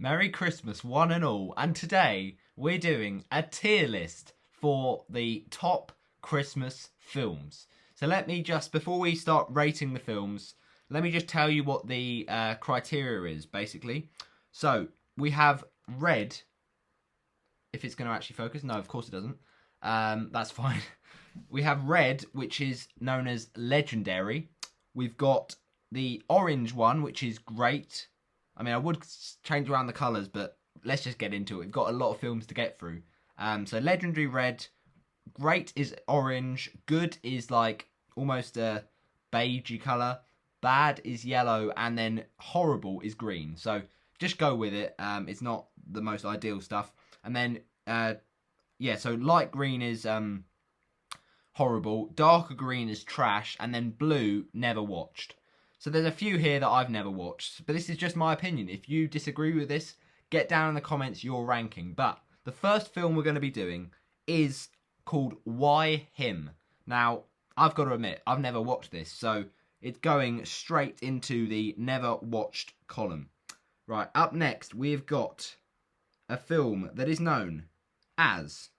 Merry Christmas, one and all. And today we're doing a tier list for the top Christmas films. So let me just, before we start rating the films, let me just tell you what the criteria is, basically. So we have red. If it's going to actually focus. No, of course it doesn't. That's fine. We have red, which is known as legendary. We've got the orange one, which is great. I mean, I would change around the colours, but let's just get into it. We've got a lot of films to get through. So legendary red, great is orange, good is like almost a beigey colour, bad is yellow, and then horrible is green. So just go with it. It's not the most ideal stuff. And then, so light green is horrible, darker green is trash, and then blue, never watched. So there's a few here that I've never watched, but this is just my opinion. If you disagree with this, get down in the comments your ranking. But the first film we're going to be doing is called Why Him? Now, I've got to admit, I've never watched this, so it's going straight into the never watched column. Right, up next, we've got a film that is known as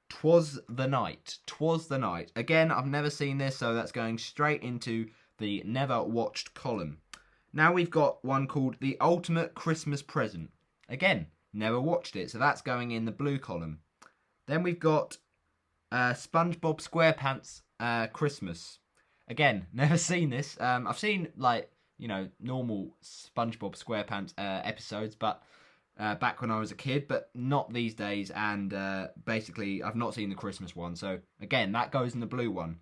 'Twas the Night. 'Twas the Night. Again, I've never seen this, so that's going straight into the never watched column. Now we've got one called The Ultimate Christmas Present. Again, never watched it, so that's going in the blue column. Then we've got SpongeBob SquarePants Christmas. Again, never seen this. I've seen, normal SpongeBob SquarePants episodes, but back when I was a kid, but not these days, and basically I've not seen the Christmas one, so again, that goes in the blue one.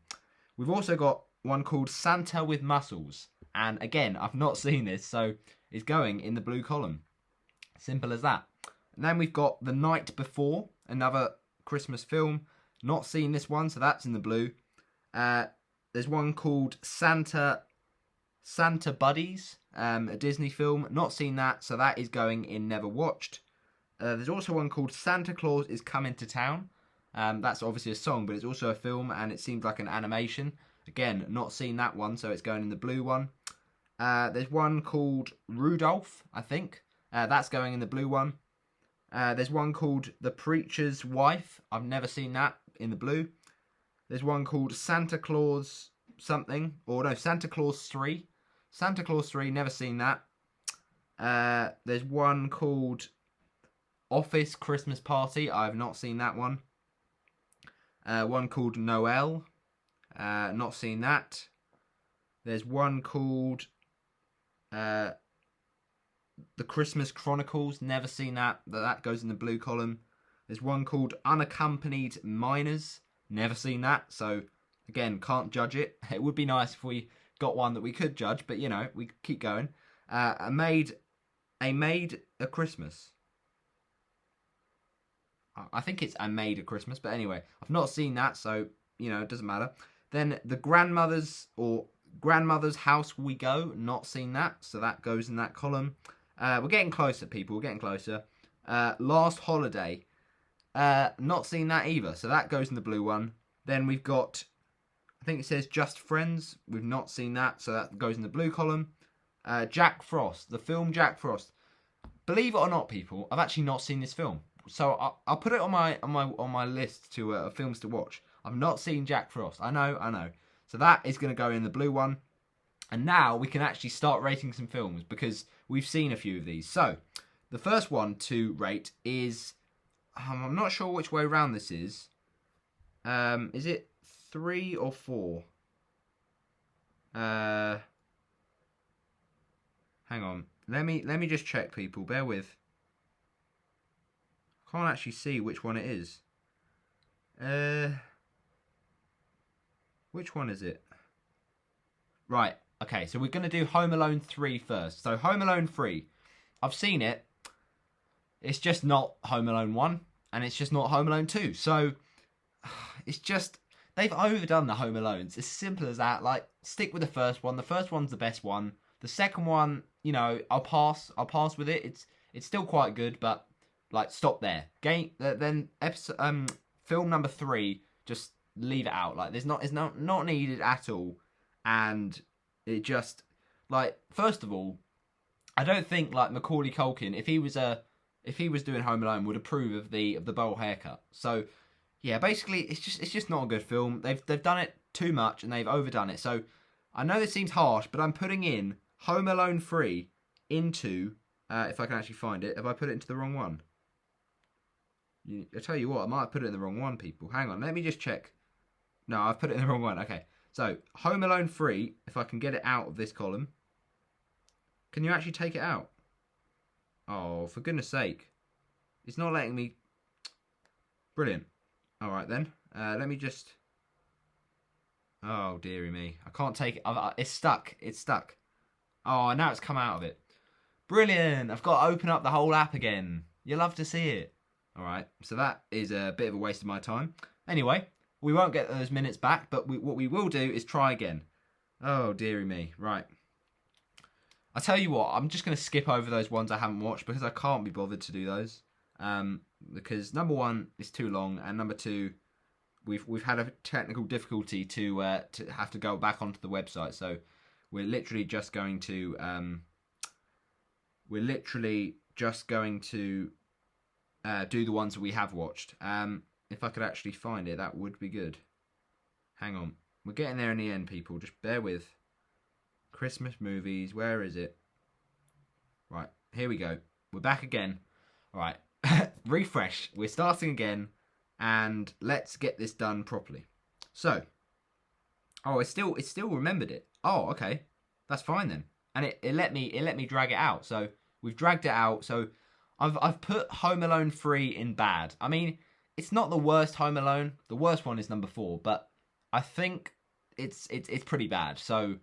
We've also got one called Santa with Muscles, and again, I've not seen this, so it's going in the blue column. Simple as that. And then we've got The Night Before, another Christmas film. Not seen this one, so that's in the blue. There's one called Santa Buddies, a Disney film. Not seen that, so that is going in never watched. There's also one called Santa Claus is Coming to Town. That's obviously a song, but it's also a film, and it seems like an animation. Again, not seen that one, so it's going in the blue one. There's one called Rudolph, I think. That's going in the blue one. There's one called The Preacher's Wife. I've never seen that, in the blue. There's one called Santa Claus something. Or no, Santa Claus 3. Santa Claus 3, never seen that. There's one called Office Christmas Party. I've not seen that one. One called Noel. Not seen that. There's one called The Christmas Chronicles. Never seen that. That goes in the blue column. There's one called Unaccompanied Minors. Never seen that. So, again, can't judge it. It would be nice if we got one that we could judge, but, we keep going. A Maid a Christmas. I think it's A Maid a Christmas, but anyway, I've not seen that, so, it doesn't matter. Then The Grandmother's House We Go. Not seen that, so that goes in that column. We're getting closer, people. We're getting closer. Last Holiday. Not seen that either, so that goes in the blue one. Then we've got, I think it says Just Friends. We've not seen that, so that goes in the blue column. Jack Frost, the film Jack Frost. Believe it or not, people, I've actually not seen this film, so I'll put it on my list to films to watch. I've not seen Jack Frost. I know. So that is going to go in the blue one. And now we can actually start rating some films because we've seen a few of these. So the first one to rate is, I'm not sure which way around this is. Is it 3 or 4? Hang on. Let me just check, people. Bear with. I can't actually see which one it is. Which one is it? Right. Okay, so we're going to do Home Alone 3 first. So Home Alone 3. I've seen it. It's just not Home Alone 1. And it's just not Home Alone 2. So, it's just, they've overdone the Home Alones. It's simple as that. Like, stick with the first one. The first one's the best one. The second one, I'll pass with it. It's still quite good, but, stop there. Then, film number 3, just leave it out. It's not needed at all. And it just, first of all, I don't think like Macaulay Culkin, if he was doing Home Alone, would approve of the bowl haircut. So yeah, basically it's just not a good film. They've done it too much and they've overdone it. So I know this seems harsh, but I'm putting in Home Alone 3 into if I can actually find it. Have I put it into the wrong one? I tell you what, I might have put it in the wrong one, people. Hang on, let me just check. No, I've put it in the wrong one. Okay, so Home Alone 3, if I can get it out of this column. Can you actually take it out? Oh, for goodness sake. It's not letting me... Brilliant. Alright then, let me just... Oh, dearie me. I can't take it. It's stuck. It's stuck. Oh, now it's come out of it. Brilliant. I've got to open up the whole app again. You'll love to see it. Alright, so that is a bit of a waste of my time. Anyway, we won't get those minutes back, but what we will do is try again. Oh, dearie me. Right. I tell you what, I'm just going to skip over those ones I haven't watched because I can't be bothered to do those. Because number one, it's too long, and number two, we've had a technical difficulty to have to go back onto the website. So we're literally just going to do the ones that we have watched. If I could actually find it, that would be good. Hang on. We're getting there in the end, people. Just bear with. Christmas movies. Where is it? Right. Here we go. We're back again. All right. Refresh. We're starting again. And let's get this done properly. So. Oh, it still remembered it. Oh, okay. That's fine then. And it let me drag it out. So we've dragged it out. So I've put Home Alone 3 in bad. I mean, it's not the worst Home Alone. The worst one is number 4, but I think it's pretty bad. So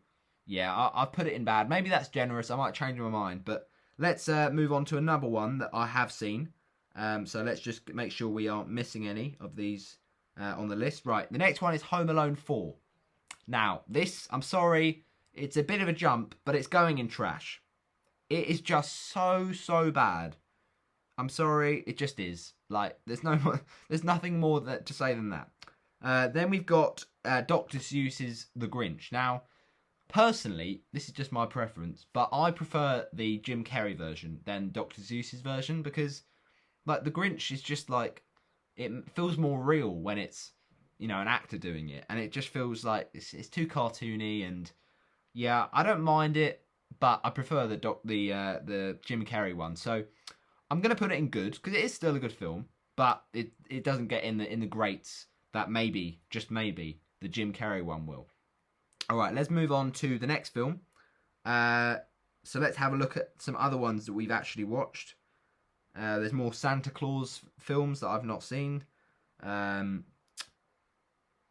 yeah, I've put it in bad. Maybe that's generous. I might change my mind, but let's move on to another one that I have seen. So let's just make sure we aren't missing any of these on the list. Right, the next one is Home Alone 4. Now, this, I'm sorry, it's a bit of a jump, but it's going in trash. It is just so bad. I'm sorry, it just is. Like, there's nothing more to say than that. Then we've got Dr. Seuss's The Grinch. Now, personally, this is just my preference, but I prefer the Jim Carrey version than Dr. Seuss's version because, like, The Grinch is just like, it feels more real when it's, you know, an actor doing it, and it just feels like it's too cartoony. And yeah, I don't mind it, but I prefer the Jim Carrey one. So I'm gonna put it in good because it is still a good film, but it doesn't get in the greats that maybe, just maybe, the Jim Carrey one will. All right, let's move on to the next film. So let's have a look at some other ones that we've actually watched. There's more Santa Claus films that I've not seen.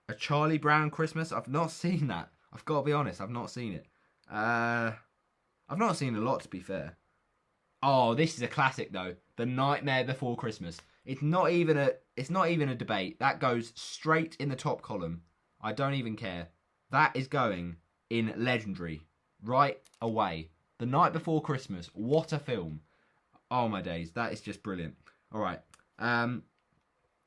A Charlie Brown Christmas. I've not seen that. I've got to be honest. I've not seen it. I've not seen a lot, to be fair. Oh, this is a classic though. The Nightmare Before Christmas. It's not even a debate. That goes straight in the top column. I don't even care. That is going in legendary right away. The Night Before Christmas. What a film. Oh my days. That is just brilliant. All right.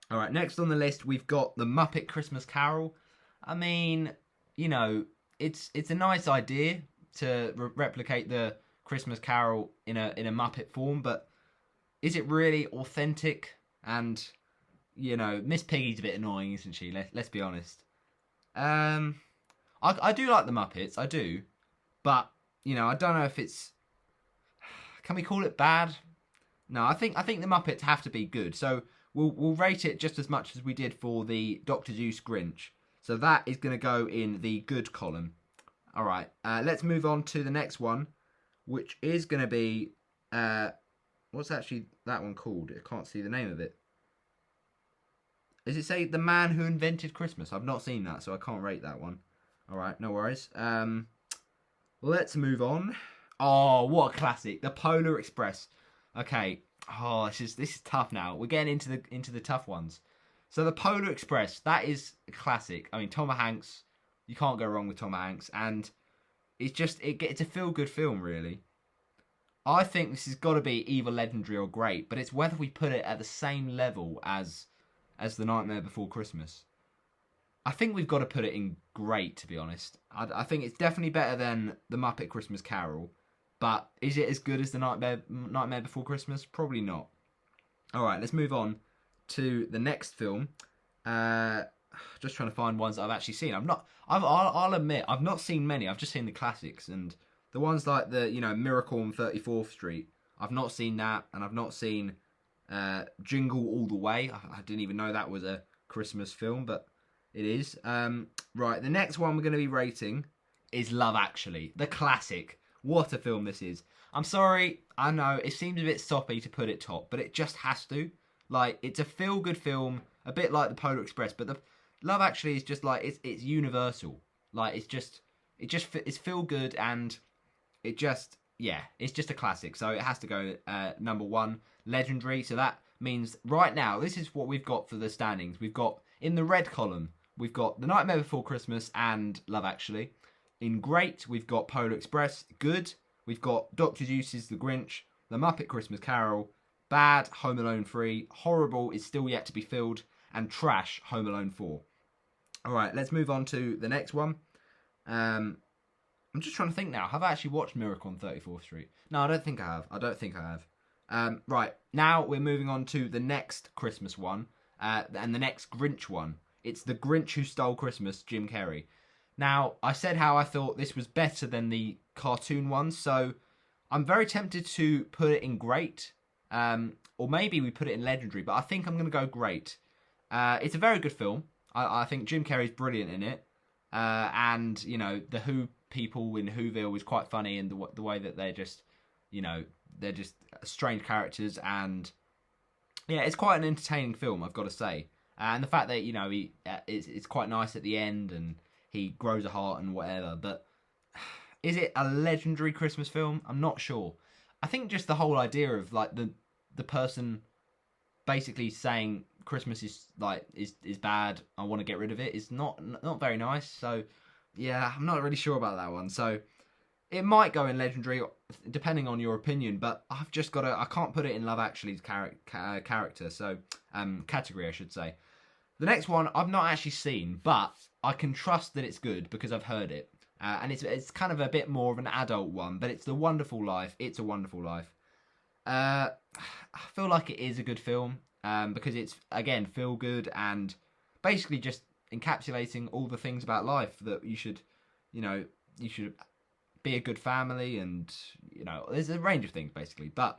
All right, next on the list, we've got the Muppet Christmas Carol. I mean, you know, it's a nice idea to replicate the Christmas Carol in a Muppet form, but is it really authentic? And, you know, Miss Piggy's a bit annoying, isn't she? Let's be honest. I do like the Muppets, I do, but, you know, I don't know if it's... Can we call it bad? No, I think the Muppets have to be good, so... We'll rate it just as much as we did for the Dr. Seuss Grinch. So that is going to go in the good column. All right, let's move on to the next one, which is going to be... what's actually that one called? I can't see the name of it. Does it say The Man Who Invented Christmas? I've not seen that, so I can't rate that one. All right, no worries. Let's move on. Oh, what a classic. The Polar Express. Okay. Oh, this is tough now. We're getting into the tough ones. So the Polar Express, that is a classic. I mean, Tom Hanks, you can't go wrong with Tom Hanks, and it's a feel good film, really. I think this has got to be either legendary or great, but it's whether we put it at the same level as The Nightmare Before Christmas. I think we've got to put it in great, to be honest. I think it's definitely better than The Muppet Christmas Carol. But is it as good as the Nightmare Before Christmas? Probably not. All right, let's move on to the next film. Just trying to find ones that I've actually seen. I'll admit I've not seen many. I've just seen the classics, and the ones like the Miracle on 34th Street. I've not seen that, and I've not seen Jingle All the Way. I didn't even know that was a Christmas film, but it is. Right, the next one we're going to be rating is Love Actually, the classic. What a film this is. I'm sorry, I know it seems a bit soppy to put it top, but it just has to. Like, it's a feel-good film, a bit like the Polar Express, but the Love Actually is just like it's universal. Like, it's feel-good, and it's just a classic. So it has to go number one, legendary. So that means right now, this is what we've got for the standings. We've got in the red column, we've got The Nightmare Before Christmas and Love Actually. In great, we've got Polar Express. Good, we've got Dr. Seuss's The Grinch, The Muppet Christmas Carol. Bad, Home Alone 3. Horrible is still yet to be filled. And trash, Home Alone 4. Alright, let's move on to the next one. I'm just trying to think now. Have I actually watched Miracle on 34th Street? No, I don't think I have. Right, now we're moving on to the next Christmas one. And the next Grinch one. It's The Grinch Who Stole Christmas, Jim Carrey. Now, I said how I thought this was better than the cartoon one, so I'm very tempted to put it in great. Or maybe we put it in legendary, but I think I'm going to go great. It's a very good film. I think Jim Carrey's brilliant in it. And, the Who people in Whoville is quite funny in the way that they're just strange characters. And, yeah, it's quite an entertaining film, I've got to say. And the fact that, it's quite nice at the end and he grows a heart and whatever. But is it a legendary Christmas film? I'm not sure. I think just the whole idea of like the person basically saying Christmas is bad, I want to get rid of it, is not very nice. So yeah, I'm not really sure about that one. So it might go in legendary depending on your opinion, but I can't put it in Love Actually's character. So category, I should say. The next one I've not actually seen, but I can trust that it's good because I've heard it. And it's kind of a bit more of an adult one, but it's The Wonderful Life. It's a Wonderful Life. I feel like it is a good film because it's, again, feel good and basically just encapsulating all the things about life that you should be a good family and, there's a range of things basically. But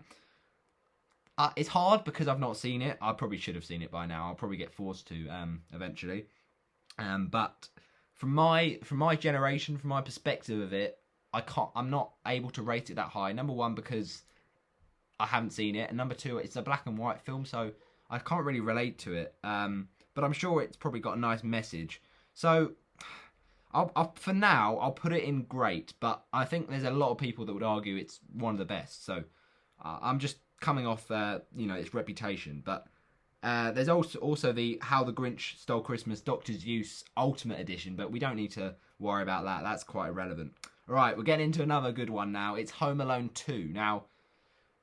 it's hard because I've not seen it. I probably should have seen it by now. I'll probably get forced to eventually. But from my generation, from my perspective of it, I'm not able to rate it that high. Number one, because I haven't seen it, and number two, it's a black and white film, so I can't really relate to it. But I'm sure it's probably got a nice message. So for now, I'll put it in great, but I think there's a lot of people that would argue it's one of the best. So I'm just coming off its reputation. But there's also the How the Grinch Stole Christmas Dr. Seuss Ultimate Edition, but we don't need to worry about that. That's quite irrelevant. All right, we're getting into another good one now. It's Home Alone 2. Now,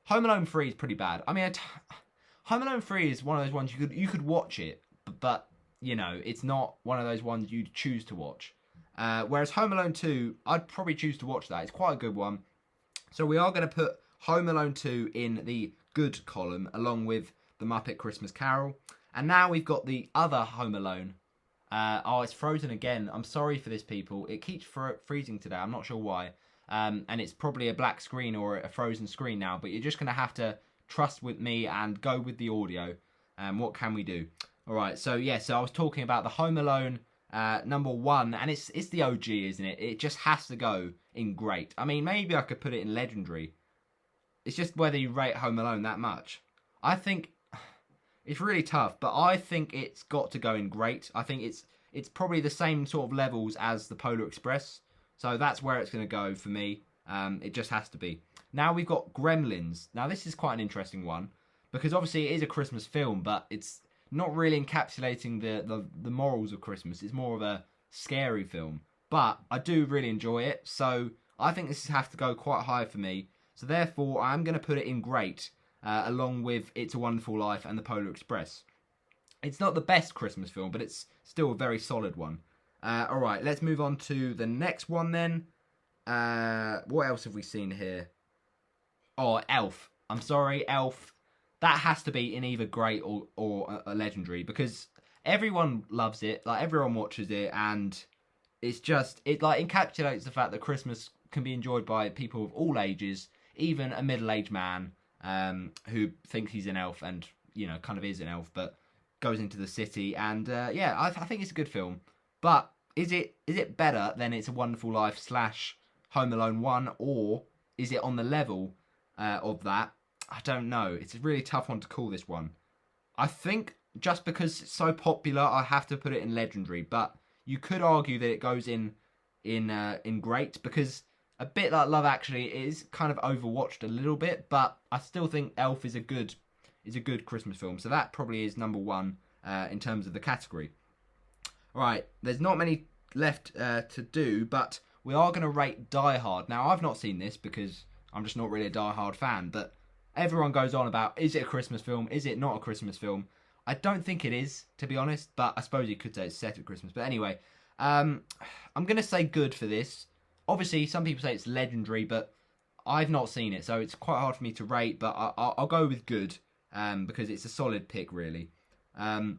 Home Alone 3 is pretty bad. I mean, Home Alone 3 is one of those ones you could watch it, but it's not one of those ones you'd choose to watch. Whereas Home Alone 2, I'd probably choose to watch that. It's quite a good one. So we are going to put Home Alone 2 in the good column, along with The Muppet Christmas Carol. And now we've got the other Home Alone. It's frozen again. I'm sorry for this, people. It keeps freezing today. I'm not sure why. And it's probably a black screen or a frozen screen now. But you're just going to have to trust with me and go with the audio. What can we do? All right. So, I was talking about the Home Alone number one. And it's the OG, isn't it? It just has to go in great. I mean, maybe I could put it in legendary. It's just whether you rate Home Alone that much. I think it's really tough, but I think it's got to go in great. I think it's probably the same sort of levels as the Polar Express. So that's where it's going to go for me. It just has to be. Now we've got Gremlins. Now this is quite an interesting one because obviously it is a Christmas film, but it's not really encapsulating the morals of Christmas. It's more of a scary film. But I do really enjoy it, so I think this has to go quite high for me. So therefore, I'm going to put it in great, along with It's a Wonderful Life and The Polar Express. It's not the best Christmas film, but it's still a very solid one. Alright, let's move on to the next one then. What else have we seen here? Oh, Elf. I'm sorry, Elf. That has to be in either great or a legendary, because everyone loves it. Like, everyone watches it, and it's just, it like encapsulates the fact that Christmas can be enjoyed by people of all ages, even a middle-aged man who thinks he's an elf and, you know, kind of is an elf, but goes into the city. And yeah, I think it's a good film. But is it better than It's a Wonderful Life / Home Alone 1, or is it on the level of that? I don't know. It's a really tough one to call, this one. I think just because it's so popular, I have to put it in legendary. But you could argue that it goes in great, because a bit like Love Actually, it is kind of overwatched a little bit. But I still think Elf is a good Christmas film. So that probably is number one in terms of the category. All right, there's not many left to do, but we are going to rate Die Hard. Now, I've not seen this because I'm just not really a Die Hard fan, but everyone goes on about, is it a Christmas film? Is it not a Christmas film? I don't think it is, to be honest, but I suppose you could say it's set at Christmas. But anyway, I'm going to say good for this. Obviously, some people say it's legendary, but I've not seen it, so it's quite hard for me to rate, but I'll go with good because it's a solid pick, really. All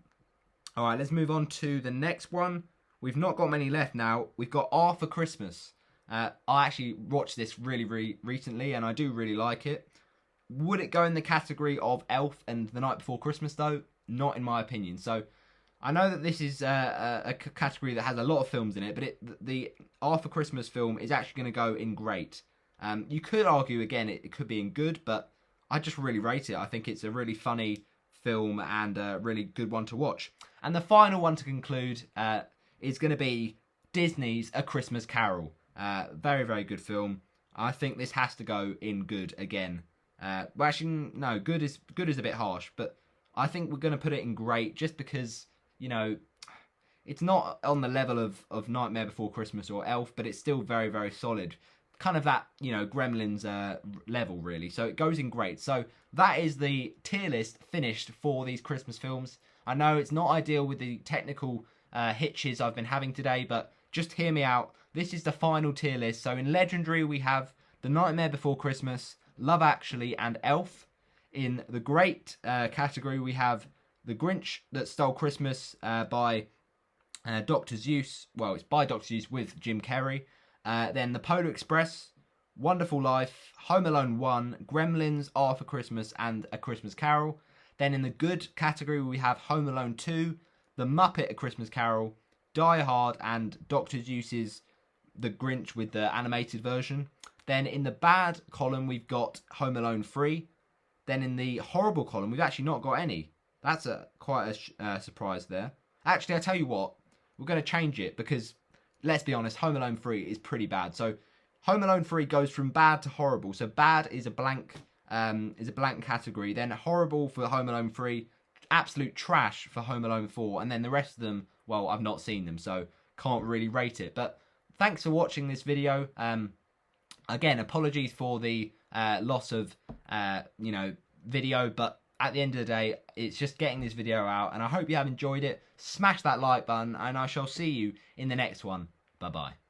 right, let's move on to the next one. We've not got many left now. We've got R for Christmas. I actually watched this really recently, and I do really like it. Would it go in the category of Elf and The Night Before Christmas, though? Not in my opinion. So I know that this is a category that has a lot of films in it, but the R for Christmas film is actually going to go in great. You could argue, again, it could be in good, but I just really rate it. I think it's a really funny film and a really good one to watch. And the final one to conclude is going to be Disney's A Christmas Carol. Very good film. I think this has to go in good again. Well, actually, no, good is a bit harsh, but I think we're going to put it in great just because, you know, it's not on the level of Nightmare Before Christmas or Elf, but it's still very solid. Kind of that, you know, Gremlins level, really. So it goes in great. So that is the tier list finished for these Christmas films. I know it's not ideal with the technical hitches I've been having today, but just hear me out. This is the final tier list. So in Legendary, we have The Nightmare Before Christmas, Love Actually, and Elf. In the great category, we have The Grinch That Stole Christmas by Dr. Seuss. Well, it's by Dr. Seuss with Jim Carrey. Then The Polar Express, Wonderful Life, Home Alone 1, Gremlins, R for Christmas, and A Christmas Carol. Then in the good category, we have Home Alone 2, The Muppet, A Christmas Carol, Die Hard, and Dr. Seuss's The Grinch with the animated version. Then in the bad column, we've got Home Alone 3. Then in the horrible column, we've actually not got any. That's quite a surprise there. Actually, I tell you what, we're going to change it because, let's be honest, Home Alone 3 is pretty bad. So Home Alone 3 goes from bad to horrible. So bad is a blank category. Then horrible for Home Alone 3, absolute trash for Home Alone 4, and then the rest of them, well, I've not seen them, so can't really rate it. But thanks for watching this video. Again, apologies for the loss of video, but at the end of the day, it's just getting this video out, and I hope you have enjoyed it. Smash that like button, and I shall see you in the next one. Bye bye.